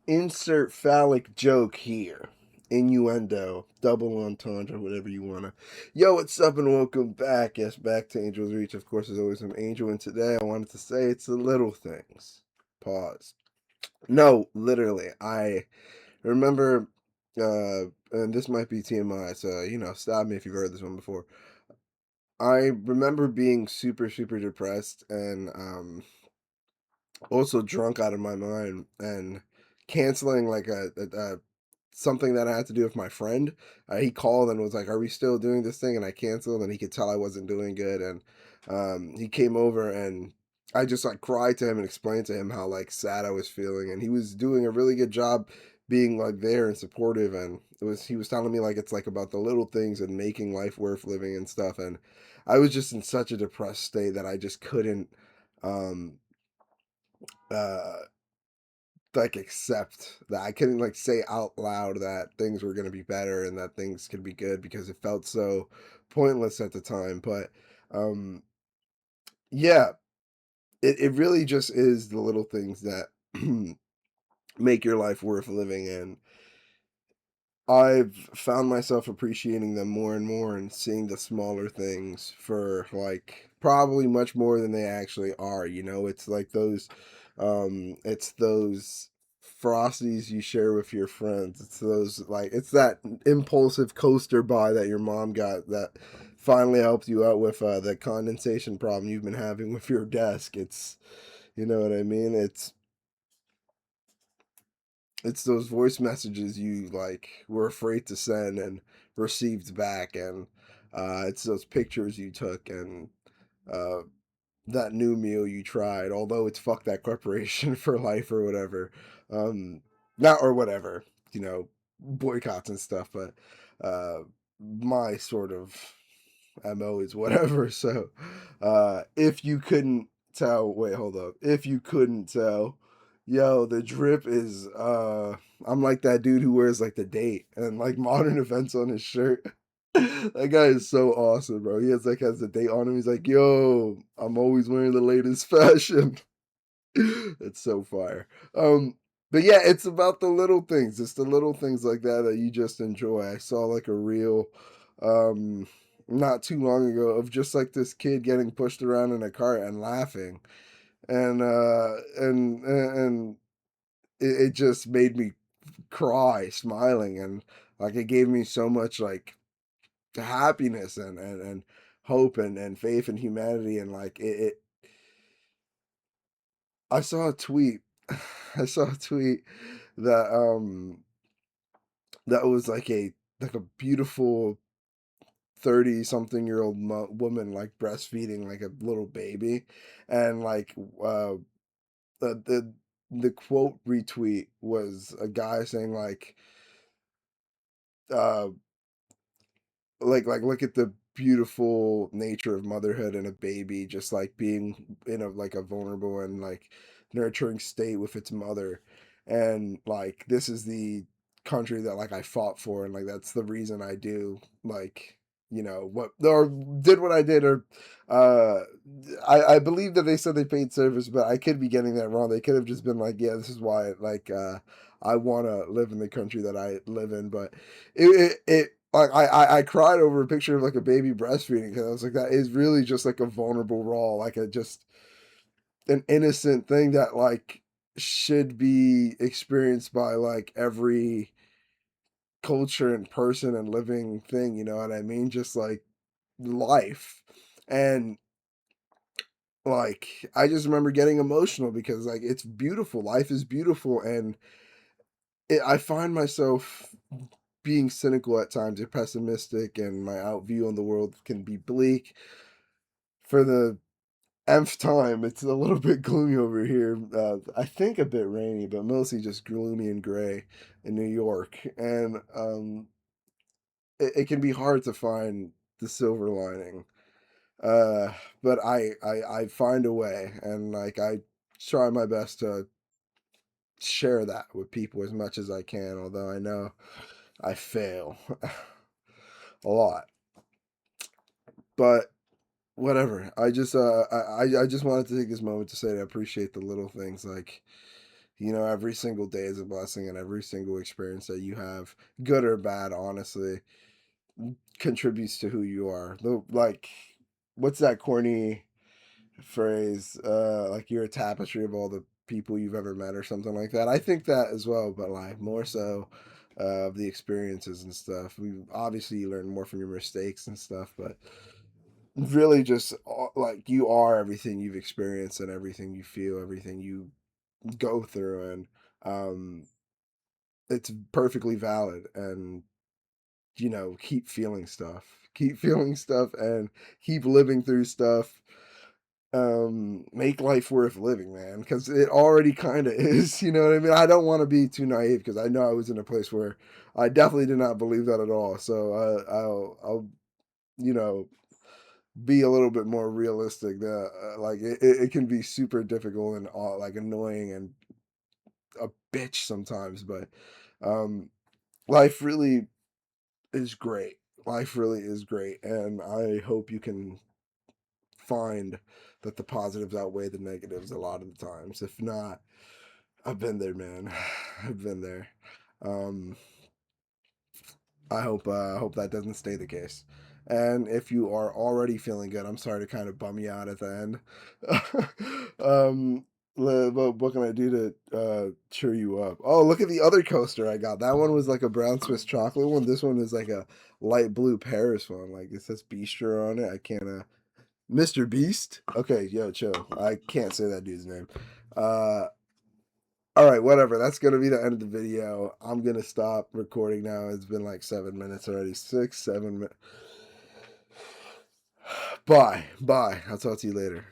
Insert phallic joke here. Innuendo, double entendre, whatever you wanna. Yo, what's up and welcome back. Yes, back to Angel's Reach. Of course, as always, I'm Angel, and today I wanted to say it's the little things. Pause. No, literally. I remember, and this might be TMI, so, stop me if you've heard this one before. I remember being super, super depressed and, also drunk out of my mind and canceling like a something that I had to do with my friend. He called and was like, "Are we still doing this thing?" And I canceled, and he could tell I wasn't doing good. And he came over, and I just like cried to him and explained to him how like sad I was feeling. And he was doing a really good job being like there and supportive. And he was telling me like it's like about the little things and making life worth living and stuff. And I was just in such a depressed state that I just couldn't. Um, uh like accept that I couldn't like say out loud that things were going to be better and that things could be good because it felt so pointless at the time. But um yeah, it really just is the little things that make your life worth living. And I've found myself appreciating them more and more and seeing the smaller things for like probably much more than they actually are. It's like it's those frosties you share with your friends. It's those like it's that impulsive coaster buy that your mom got that finally helped you out with the condensation problem you've been having with your desk. You know what I mean? It's those voice messages you like were afraid to send and received back, and it's those pictures you took and uh, that new meal you tried, although it's fuck that corporation for life or whatever. um Not or whatever, boycotts and stuff, but uh my sort of mo is whatever. So if you couldn't tell, wait, hold up, if you couldn't tell, yo, the drip is I'm like that dude who wears like the date and like modern events on his shirt. That guy is so awesome, bro. Has the date on him. He's like, yo, I'm always wearing the latest fashion. It's so fire. But yeah, it's about the little things. It's the little things like that that you just enjoy. I saw like a reel um not too long ago of just like this kid getting pushed around in a cart and laughing. And it just made me cry smiling, and like it gave me so much like happiness and hope and faith in humanity. And like it I saw a tweet. I saw a tweet that that was like a beautiful 30 something year old woman like breastfeeding like a little baby. And like the the the quote retweet was a guy saying uh like look at the beautiful nature of motherhood and a baby just like being in a like a vulnerable and like nurturing state with its mother. And like this is the country that like I fought for, and like that's the reason I do like what or did what I did. Or uh I believe that they said they paid service, but I could be getting that wrong. They could have just been like, yeah, this is why like I want to live in the country that I live in. But it like I cried over a picture of like a baby breastfeeding, because I was like, that is really just like a vulnerable raw, like a just an innocent thing that like should be experienced by like every culture and person and living thing, you know what I mean? Just like life. And like I just remember getting emotional because like it's beautiful. Life is beautiful. And I find myself being cynical at times or pessimistic, and my outview on the world can be bleak. For the nth time, it's a little bit gloomy over here. I think a bit rainy, but mostly just gloomy and gray in New York. And it can be hard to find the silver lining. Uh, but I find a way, and like I try my best to share that with people as much as I can, although I know I fail a lot. But whatever. I just wanted to take this moment to say that I appreciate the little things. Like You know, every single day is a blessing, and every single experience that you have, good or bad, honestly, contributes to who you are. Like, what's that corny phrase? Like you're a tapestry of all the people you've ever met, or something like that. I think that as well, but like more so of the experiences and stuff. We obviously you learn more from your mistakes and stuff, but really just like you are everything you've experienced and everything you feel, everything you go through, and um it's perfectly valid. And you know, keep feeling stuff, and keep living through stuff. Make life worth living, man, because it already kind of is. You know what I mean? I don't want to be too naive, because I know I was in a place where I definitely did not believe that at all. So I'll you know, be a little bit more realistic. That like it can be super difficult and like annoying and a bitch sometimes, but um life really is great. Life really is great, and I hope you can find that the positives outweigh the negatives a lot of the times. If not, I've been there, man. I've been there. Um, I hope that doesn't stay the case. And if you are already feeling good, I'm sorry to kind of bum you out at the end. um, what can I do to cheer you up? Oh, look at the other coaster I got. That one was like a brown Swiss chocolate one. This one is like a light blue Paris one. Like it says Bistro on it. I can't. Mr. Beast. Okay, yo, chill. I can't say that dude's name. Uh, all right, whatever. That's gonna be the end of the video. I'm gonna stop recording now. It's been like 7 minutes already. 6, 7 minutes. Bye. Bye. I'll talk to you later.